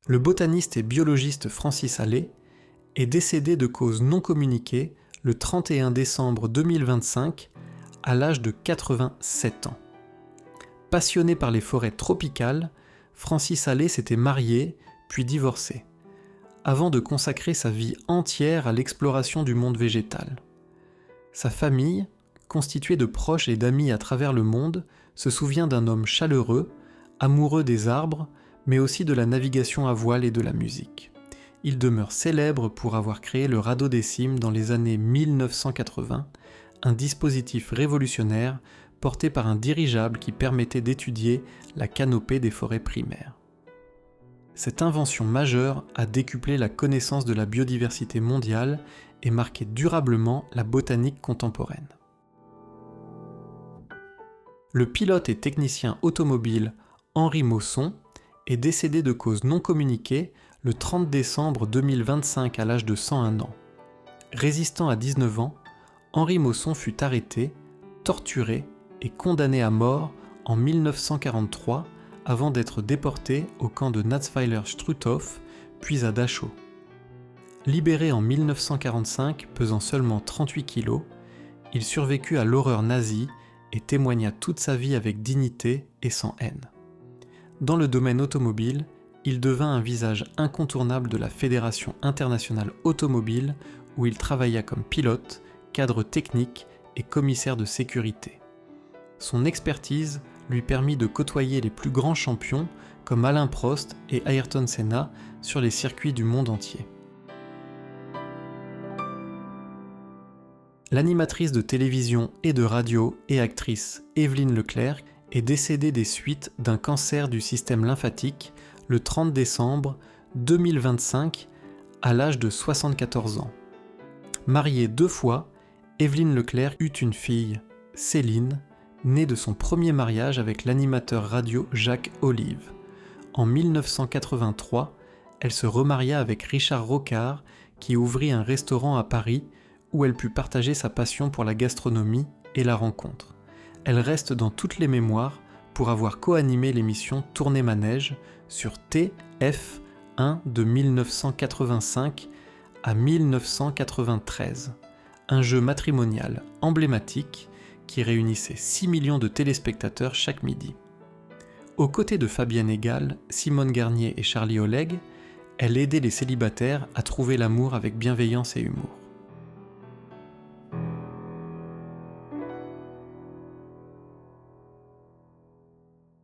Le botaniste et biologiste Francis Hallé est décédé de cause non communiquée le 31 décembre 2025 à l'âge de 87 ans. Passionné par les forêts tropicales, Francis Hallé s'était marié puis divorcé, avant de consacrer sa vie entière à l'exploration du monde végétal. Sa famille, constituée de proches et d'amis à travers le monde, se souvient d'un homme chaleureux, amoureux des arbres, mais aussi de la navigation à voile et de la musique. Il demeure célèbre pour avoir créé le radeau des cimes dans les années 1980, un dispositif révolutionnaire porté par un dirigeable qui permettait d'étudier la canopée des forêts primaires. Cette invention majeure a décuplé la connaissance de la biodiversité mondiale et marqué durablement la botanique contemporaine. Le pilote et technicien automobile Henri Mausson est décédé de cause non communiquée le 30 décembre 2025 à l'âge de 101 ans. Résistant à 19 ans, Henri Mausson fut arrêté, torturé et condamné à mort en 1943 avant d'être déporté au camp de Natzweiler-Struthof, puis à Dachau. Libéré en 1945, pesant seulement 38 kilos, il survécut à l'horreur nazie et témoigna toute sa vie avec dignité et sans haine. Dans le domaine automobile, il devint un visage incontournable de la Fédération internationale automobile où il travailla comme pilote, cadre technique et commissaire de sécurité. Son expertise lui permit de côtoyer les plus grands champions comme Alain Prost et Ayrton Senna sur les circuits du monde entier. L'animatrice de télévision et de radio et actrice Évelyne Leclerc est décédée des suites d'un cancer du système lymphatique le 30 décembre 2025 à l'âge de 74 ans. Mariée 2 fois, Évelyne Leclerc eut une fille, Céline, née de son premier mariage avec l'animateur radio Jacques Olive. En 1983, elle se remaria avec Richard Rocard qui ouvrit un restaurant à Paris où elle put partager sa passion pour la gastronomie et la rencontre. Elle reste dans toutes les mémoires pour avoir co-animé l'émission Tournée Manège sur TF1 de 1985 à 1993, un jeu matrimonial emblématique qui réunissait 6 millions de téléspectateurs chaque midi. Aux côtés de Fabienne Egal, Simone Garnier et Charlie Oleg, elle aidait les célibataires à trouver l'amour avec bienveillance et humour.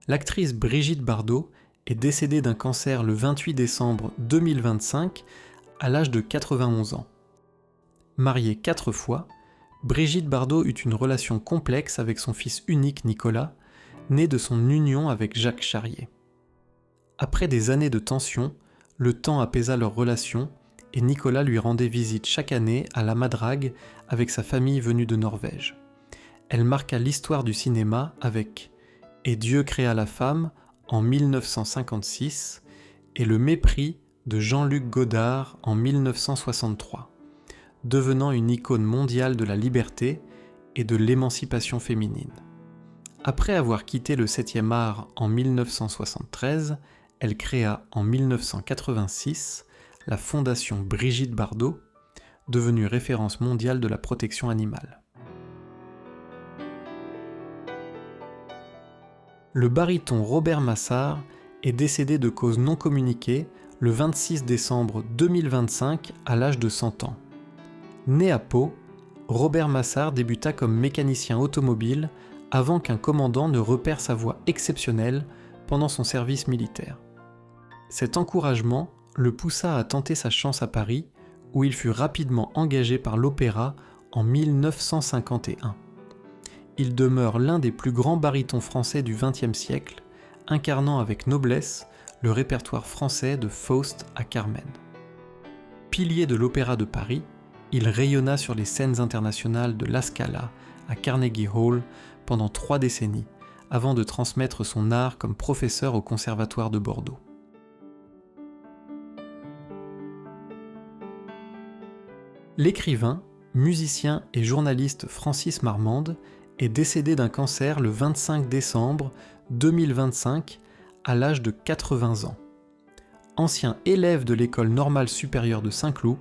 L'actrice Brigitte Bardot est décédée d'un cancer le 28 décembre 2025 à l'âge de 91 ans. Mariée 4 fois, Brigitte Bardot eut une relation complexe avec son fils unique Nicolas, né de son union avec Jacques Charrier. Après des années de tension, le temps apaisa leur relation et Nicolas lui rendait visite chaque année à la Madrague avec sa famille venue de Norvège. Elle marqua l'histoire du cinéma avec « Et Dieu créa la femme » en 1956 et « Le mépris » de Jean-Luc Godard en 1963, devenant une icône mondiale de la liberté et de l'émancipation féminine. Après avoir quitté le 7e art en 1973, elle créa en 1986 la Fondation Brigitte Bardot, devenue référence mondiale de la protection animale. Le baryton Robert Massard est décédé de cause non communiquée le 26 décembre 2025 à l'âge de 100 ans. Né à Pau, Robert Massard débuta comme mécanicien automobile avant qu'un commandant ne repère sa voix exceptionnelle pendant son service militaire. Cet encouragement le poussa à tenter sa chance à Paris, où il fut rapidement engagé par l'opéra en 1951. Il demeure l'un des plus grands barytons français du XXe siècle, incarnant avec noblesse le répertoire français de Faust à Carmen. Pilier de l'Opéra de Paris, il rayonna sur les scènes internationales de La Scala à Carnegie Hall pendant 3 décennies, avant de transmettre son art comme professeur au Conservatoire de Bordeaux. L'écrivain, musicien et journaliste Francis Marmande est décédé d'un cancer le 25 décembre 2025 à l'âge de 80 ans. Ancien élève de l'école normale supérieure de Saint-Cloud,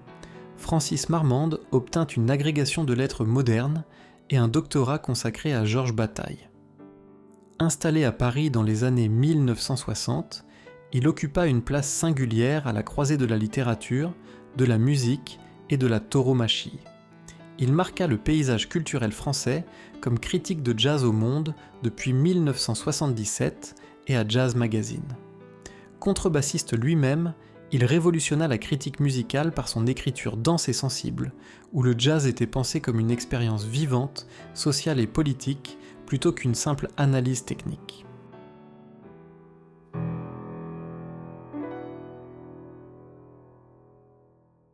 Francis Marmande obtint une agrégation de lettres modernes et un doctorat consacré à Georges Bataille. Installé à Paris dans les années 1960, il occupa une place singulière à la croisée de la littérature, de la musique et de la tauromachie. Il marqua le paysage culturel français comme critique de jazz au Monde depuis 1977 et à Jazz Magazine. Contrebassiste lui-même, il révolutionna la critique musicale par son écriture dense et sensible, où le jazz était pensé comme une expérience vivante, sociale et politique, plutôt qu'une simple analyse technique.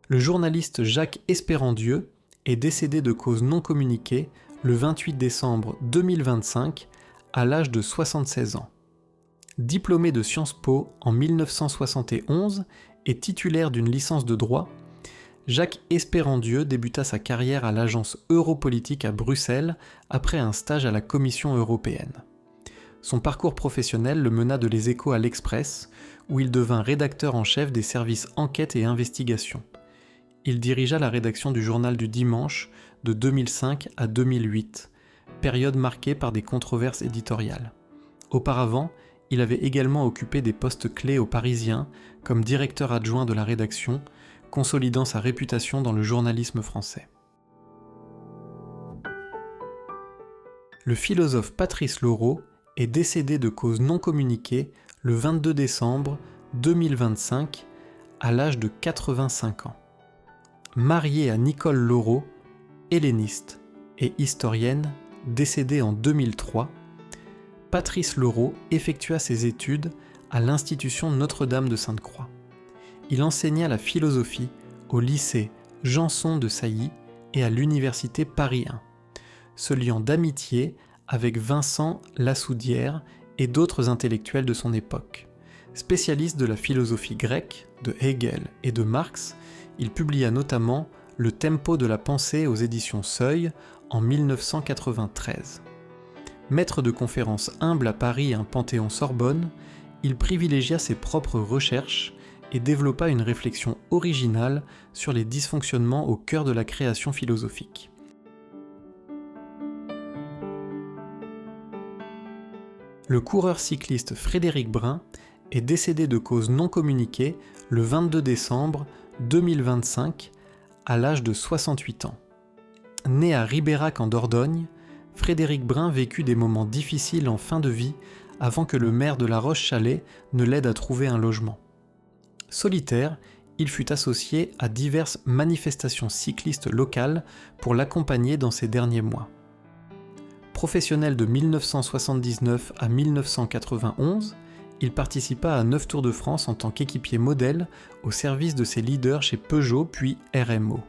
Le journaliste Jacques Espérandieu est décédé de cause non communiquée le 28 décembre 2025 à l'âge de 76 ans. Diplômé de Sciences Po en 1971 et titulaire d'une licence de droit, Jacques Espérandieu débuta sa carrière à l'agence Europolitique à Bruxelles après un stage à la Commission européenne. Son parcours professionnel le mena de Les Échos à l'Express, où il devint rédacteur en chef des services enquête et investigation. Il dirigea la rédaction du Journal du Dimanche de 2005 à 2008, période marquée par des controverses éditoriales. Auparavant, il avait également occupé des postes clés au Parisien, comme directeur adjoint de la rédaction, consolidant sa réputation dans le journalisme français. Le philosophe Patrice Lораult est décédé de cause non communiquée le 22 décembre 2025 à l'âge de 85 ans. Marié à Nicole Lораult, helléniste et historienne, décédée en 2003, Patrice Lораult effectua ses études à l'Institution Notre-Dame de Sainte-Croix. Il enseigna la philosophie au lycée Janson de Sailly et à l'Université Paris 1, se liant d'amitié avec Vincent Lassoudière et d'autres intellectuels de son époque. Spécialiste de la philosophie grecque, de Hegel et de Marx, il publia notamment Le tempo de la pensée aux éditions Seuil en 1993. Maître de conférences humble à Paris et un Panthéon-Sorbonne, il privilégia ses propres recherches et développa une réflexion originale sur les dysfonctionnements au cœur de la création philosophique. Le coureur cycliste Frédéric Brun est décédé de cause non communiquée le 22 décembre 2025 à l'âge de 68 ans. Né à Ribérac en Dordogne, Frédéric Brun vécut des moments difficiles en fin de vie avant que le maire de La Roche-Chalais ne l'aide à trouver un logement. Solitaire, il fut associé à diverses manifestations cyclistes locales pour l'accompagner dans ses derniers mois. Professionnel de 1979 à 1991, il participa à 9 Tours de France en tant qu'équipier modèle au service de ses leaders chez Peugeot puis RMO.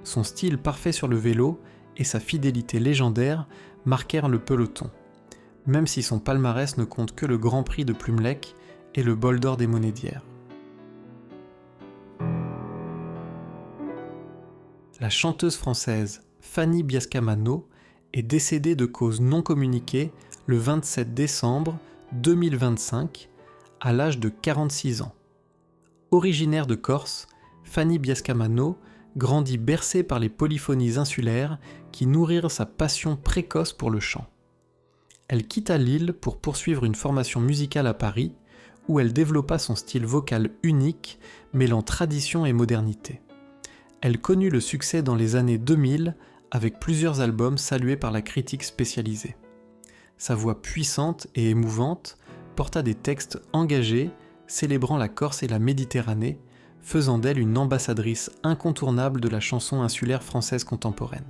Son style parfait sur le vélo et sa fidélité légendaire marquèrent le peloton, même si son palmarès ne compte que le Grand Prix de Plumelec et le Bol d'Or des Monédières. La chanteuse française Fanny Biascamano est décédée de cause non communiquée le 27 décembre 2025 à l'âge de 46 ans. Originaire de Corse, Fanny Biascamano grandit bercée par les polyphonies insulaires qui nourrirent sa passion précoce pour le chant. Elle quitta l'île pour poursuivre une formation musicale à Paris, où elle développa son style vocal unique, mêlant tradition et modernité. Elle connut le succès dans les années 2000 avec plusieurs albums salués par la critique spécialisée. Sa voix puissante et émouvante porta des textes engagés, célébrant la Corse et la Méditerranée, faisant d'elle une ambassadrice incontournable de la chanson insulaire française contemporaine.